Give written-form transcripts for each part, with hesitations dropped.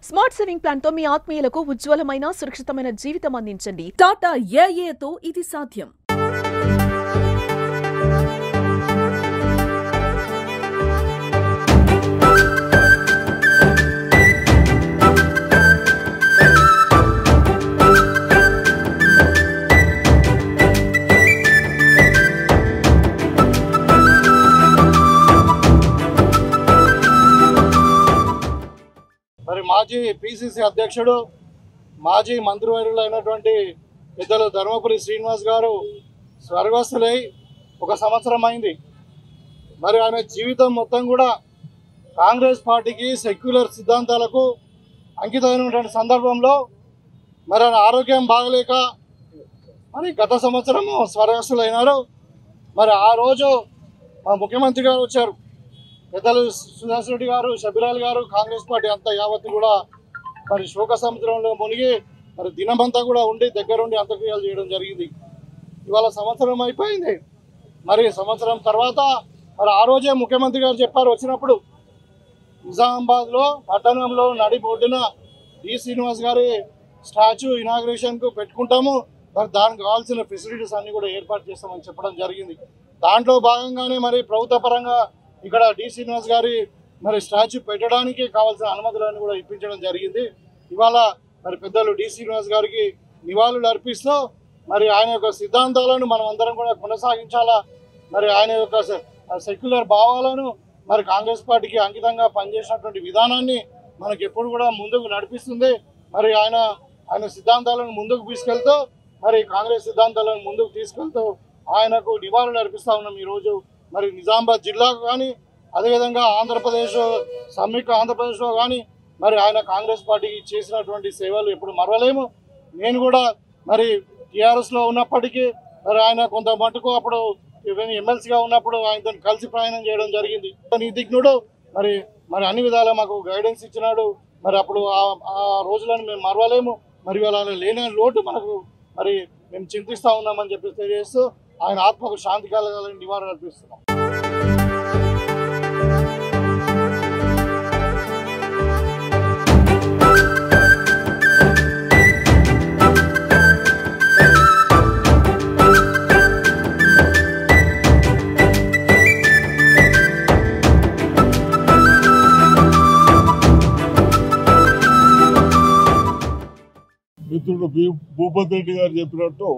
Smart saving plan తో మీ ఆత్మీయులకు ఉజ్వలమైన సురక్షితమైన జీవితం అందించండి. టాటా ఏఏతో ఇది సాధ్యం. మరి మాజీ పిసిసి అధ్యక్షుడు మాజీ మంత్రివర్యులైనటువంటి పెద్దలు ధర్మపురి శ్రీనివాస్ గారు స్వర్గస్థులై 1 సంవత్సరం అయింది. మరి ఆయన జీవితం మొత్తం కూడా కాంగ్రెస్ పార్టీకి సెక్యులర్ సిద్ధాంతాలకు అంకితమైనటువంటి సందర్భంలో మరి ఆయన ఆరోగ్యం బాగలేక మరి గత సంవత్సరము స్వర్గస్థులైనారు. మరి ఆ రోజు మా ముఖ్యమంత్రి గారు వచ్చారు, పెద్దలు సుధాకర్ రెడ్డి గారు, షబీరాల్ గారు, కాంగ్రెస్ పార్టీ అంతా యావత్తు కూడా మరి శోక సముద్రంలో మునిగి మరి దినమంతా కూడా ఉండి దగ్గరుండి అంత్యక్రియలు చేయడం జరిగింది. ఇవాళ సంవత్సరం అయిపోయింది. మరి సంవత్సరం తర్వాత మరి ఆ రోజే ముఖ్యమంత్రి గారు చెప్పారు, వచ్చినప్పుడు నిజామాబాద్లో పట్టణంలో నడి బొడ్డున డి శ్రీనివాస్ గారి స్టాచ్యూ ఇనాగ్రేషన్కు పెట్టుకుంటాము, మరి దానికి కావాల్సిన ఫెసిలిటీస్ అన్నీ కూడా ఏర్పాటు చేస్తామని చెప్పడం జరిగింది. దాంట్లో భాగంగానే మరి ప్రభుత్వ పరంగా ఇక్కడ డి శ్రీనివాస్ గారి మరి స్టాచ్యూ పెట్టడానికి కావాల్సిన అనుమతులను కూడా ఇప్పించడం జరిగింది. ఇవాళ మరి పెద్దలు డి శ్రీనివాస్ గారికి నివాళులు అర్పిస్తూ మరి ఆయన యొక్క సిద్ధాంతాలను మనం అందరం కూడా కొనసాగించాలా, మరి ఆయన యొక్క సెక్యులర్ భావాలను మరి కాంగ్రెస్ పార్టీకి అంకితంగా పనిచేసినటువంటి విధానాన్ని మనకి ఎప్పుడు కూడా ముందుకు నడిపిస్తుంది. మరి ఆయన సిద్ధాంతాలను ముందుకు తీసుకెళ్తూ మరి కాంగ్రెస్ సిద్ధాంతాలను ముందుకు తీసుకెళ్తూ ఆయనకు నివాళులు అర్పిస్తూ ఉన్నాం ఈరోజు. మరి నిజామాబాద్ జిల్లాకు కానీ అదేవిధంగా సమైక్య ఆంధ్రప్రదేశ్లో కానీ మరి ఆయన కాంగ్రెస్ పార్టీకి చేసినటువంటి సేవలు ఎప్పుడు మరవలేము. నేను కూడా మరి టీఆర్ఎస్లో ఉన్నప్పటికీ మరి ఆయన కొంత మటుకు అప్పుడు ఎమ్మెల్సీగా ఉన్నప్పుడు ఆయనతో కలిసి ప్రయాణం చేయడం జరిగింది. నీతిజ్ఞుడు మరి మరి అన్ని విధాలా మాకు గైడెన్స్ ఇచ్చినాడు. మరి అప్పుడు ఆ రోజులను మేము మరవలేము. మరి వాళ్ళ లేని లోటు మనకు మరి మేము చింతిస్తూ ఉన్నామని చెప్పి తెలియజేస్తూ ఆయన ఆత్మకు శాంతి కలగాలని నివారణ అర్పిస్తున్నాం. మిత్రుడు భూపతి రెడ్డి గారు చెప్పినట్టు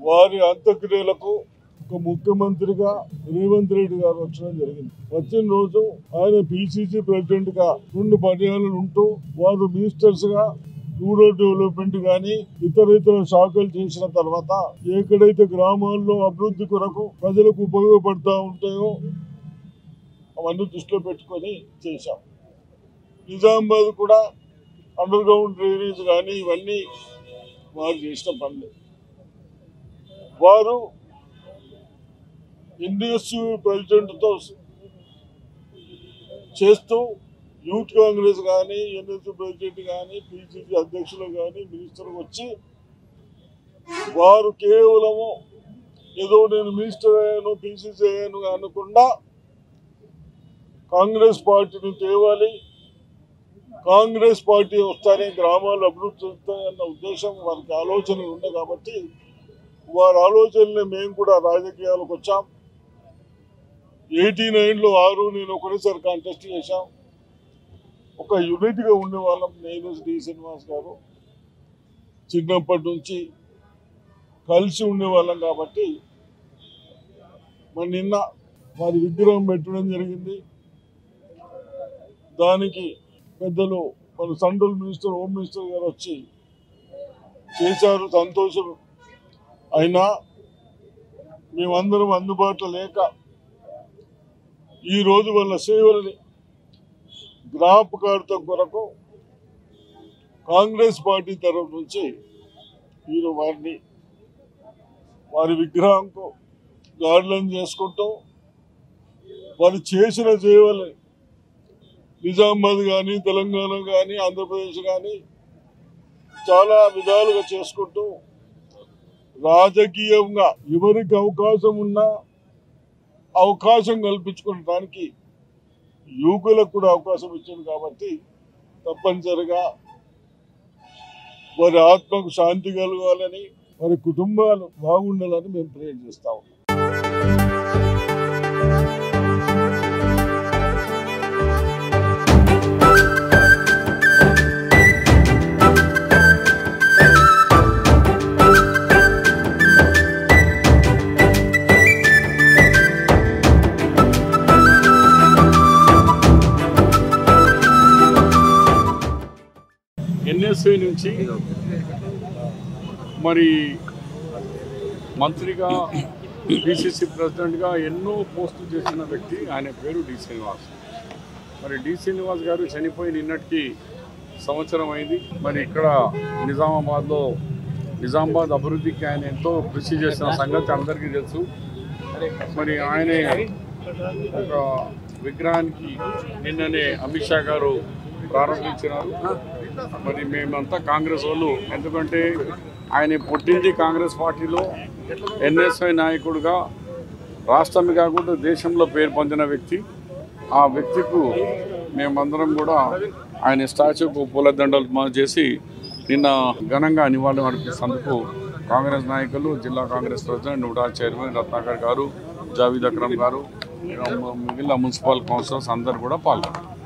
వారి అంత్యక్రియలకు ఒక ముఖ్యమంత్రిగా రేవంత్ రెడ్డి గారు వచ్చడం జరిగింది. వచ్చిన రోజు ఆయన పిసిసి ప్రెసిడెంట్ గా 2 పర్యాలు ఉంటూ వారు మినిస్టర్స్ గా రూరల్ డెవలప్మెంట్ కానీ ఇతర శాఖలు చేసిన తర్వాత ఎక్కడైతే గ్రామాల్లో అభివృద్ధి కొరకు ప్రజలకు ఉపయోగపడతా ఉంటాయో అవన్నీ దృష్టిలో పెట్టుకొని చేశాం. నిజామాబాద్ కూడా అండర్ గ్రౌండ్ డ్రైనేజ్ కానీ ఇవన్నీ వారు చేసిన పనులు. వారు ఎన్డీఎస్యూ ప్రెసిడెంట్తో చేస్తూ యూత్ కాంగ్రెస్ కానీ ఎన్ఎస్యూ ప్రెసిడెంట్ కానీ పిసిసి అధ్యక్షులు కానీ మినిస్టర్ వచ్చి వారు కేవలము ఏదో నేను మినిస్టర్ అయ్యాను పిసిసి అయ్యాను అనకుండా కాంగ్రెస్ పార్టీని తేవాలి, కాంగ్రెస్ పార్టీ వస్తానే గ్రామాలు అభివృద్ధి చెందుతాయన్న ఉద్దేశం వారికి ఆలోచనలు ఉన్నాయి. కాబట్టి వారి ఆలోచనలు మేము కూడా రాజకీయాలకు వచ్చాం. 89లో 6 నేను ఒకటేసారి కాంటెస్ట్ చేశాం. ఒక యూనిట్గా ఉండేవాళ్ళం నేను డి శ్రీనివాస్ గారు చిన్నప్పటి నుంచి కలిసి ఉండేవాళ్ళం. కాబట్టి మరి నిన్న వారి విగ్రహం పెట్టడం జరిగింది. దానికి పెద్దలు మన సెంట్రల్ మినిస్టర్ హోమ్ మినిస్టర్ గారు వచ్చి చేశారు, సంతోషం. అయినా మేమందరం అందుబాటులో లేక ఈరోజు వాళ్ళ సేవలని జ్ఞాపకార్థం కొరకు కాంగ్రెస్ పార్టీ తరఫు నుంచి మీరు వారి విగ్రహంకు గార్డెన్ చేసుకుంటూ వారు చేసిన సేవలని నిజామాబాద్ కానీ తెలంగాణ కానీ ఆంధ్రప్రదేశ్ కానీ చాలా విధాలుగా చేసుకుంటూ రాజకీయంగా ఎవరికి అవకాశం ఉన్నా అవకాశం కల్పించుకోవడానికి యువకులకు కూడా అవకాశం ఇచ్చింది కాబట్టి తప్పనిసరిగా వారి ఆత్మకు శాంతి కలగాలని వారి కుటుంబాలు బాగుండాలని మేము ప్రేయర్ చేస్తా ఉన్నాం. ఎన్ఎస్ఐ నుంచి మరి మంత్రిగా పిసిసి ప్రెసిడెంట్గా ఎన్నో పోస్టులు చేసిన వ్యక్తి, ఆయన పేరు డి శ్రీనివాస్. మరి డి శ్రీనివాస్ గారు చనిపోయి నిన్నటికి సంవత్సరం అయింది. మరి ఇక్కడ నిజామాబాద్ అభివృద్ధికి ఆయన ఎంతో కృషి చేసిన సంగతి అందరికీ తెలుసు. మరి ఆయనే ఒక విగ్రహానికి నిన్ననే అమిత్ షా గారు ప్రారంభించినారు. మరి మేమంతా కాంగ్రెస్ వాళ్ళు, ఎందుకంటే ఆయన పుట్టింది కాంగ్రెస్ పార్టీలో, ఎన్ఎస్ఐ నాయకుడిగా రాష్ట్రమే కాకుండా దేశంలో పేరు పొందిన వ్యక్తి. ఆ వ్యక్తికు మేమందరం కూడా ఆయన స్టాచ్యూకు పూలదండలు చేసి నిన్న ఘనంగా నివాళులు అర్పిస్తేందుకు కాంగ్రెస్ నాయకులు, జిల్లా Congress president, NUDA chairman Ratnakar గారు, జావీద్ అక్రమ్ గారు, మిగిలిన మున్సిపల్ కౌన్సిలర్స్ అందరూ కూడా పాల్గొన్నారు.